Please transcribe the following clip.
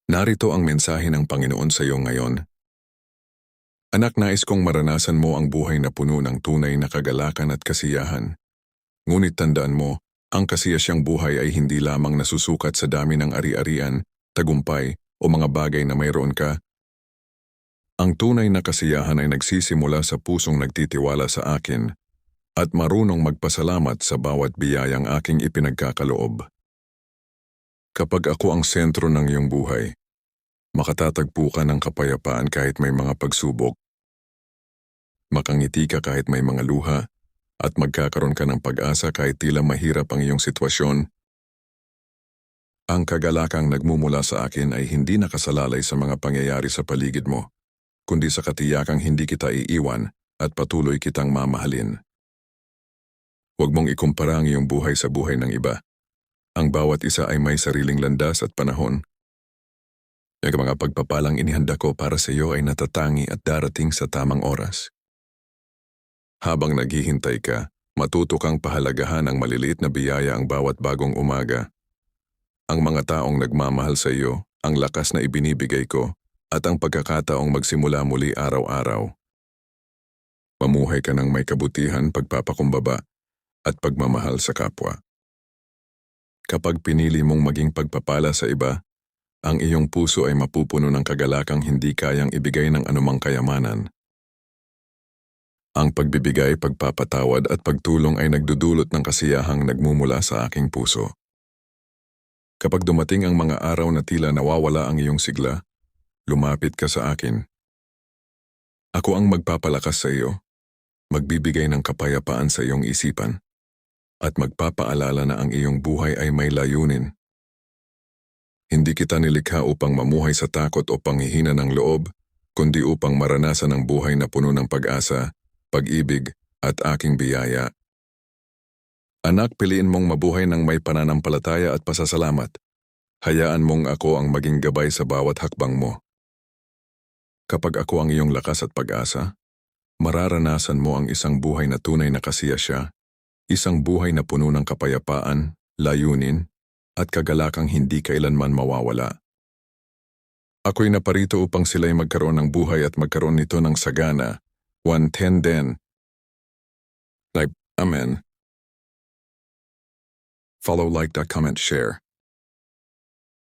Narito ang mensahe ng Panginoon sa iyo ngayon. Anak, nais kong maranasan mo ang buhay na puno ng tunay na kagalakan at kasiyahan. Ngunit tandaan mo, ang kasiyasyang buhay ay hindi lamang nasusukat sa dami ng ari-arian, tagumpay, o mga bagay na mayroon ka. Ang tunay na kasiyahan ay nagsisimula sa pusong nagtitiwala sa akin at marunong magpasalamat sa bawat biyayang aking ipinagkakaloob. Kapag ako ang sentro ng iyong buhay, makatatagpo ka ng kapayapaan kahit may mga pagsubok. Makangiti ka kahit may mga luha, at magkakaroon ka ng pag-asa kahit tila mahirap ang iyong sitwasyon. Ang kagalakang nagmumula sa akin ay hindi nakasalalay sa mga pangyayari sa paligid mo, kundi sa katiyakang hindi kita iiwan at patuloy kitang mamahalin. Huwag mong ikumpara ang iyong buhay sa buhay ng iba. Ang bawat isa ay may sariling landas at panahon. Ang mga pagpapalang inihanda ko para sa iyo ay natatangi at darating sa tamang oras. Habang naghihintay ka, matuto kang pahalagahan ang maliliit na biyaya ang bawat bagong umaga. Ang mga taong nagmamahal sa iyo, ang lakas na ibinibigay ko, at ang pagkakataong magsimula muli araw-araw. Mamuhay ka ng may kabutihan, pagpapakumbaba, at pagmamahal sa kapwa. Kapag pinili mong maging pagpapala sa iba, ang iyong puso ay mapupuno ng kagalakang hindi kayang ibigay ng anumang kayamanan. Ang pagbibigay, pagpapatawad at pagtulong ay nagdudulot ng kasiyahang nagmumula sa aking puso. Kapag dumating ang mga araw na tila nawawala ang iyong sigla, lumapit ka sa akin. Ako ang magpapalakas sa iyo, magbibigay ng kapayapaan sa iyong isipan, at magpapaalala na ang iyong buhay ay may layunin. Hindi kita nilikha upang mamuhay sa takot o panghihina ng loob, kundi upang maranasan ang buhay na puno ng pag-asa, pag-ibig, at aking biyaya. Anak, piliin mong mabuhay ng may pananampalataya at pasasalamat. Hayaan mong ako ang maging gabay sa bawat hakbang mo. Kapag ako ang iyong lakas at pag-asa, mararanasan mo ang isang buhay na tunay na kasiyasya, isang buhay na puno ng kapayapaan, layunin, at kagalakang hindi kailanman mawawala. Ako'y naparito upang sila'y magkaroon ng buhay at magkaroon nito ng sagana. 1:10 din. Amen. Follow, like, comment, share.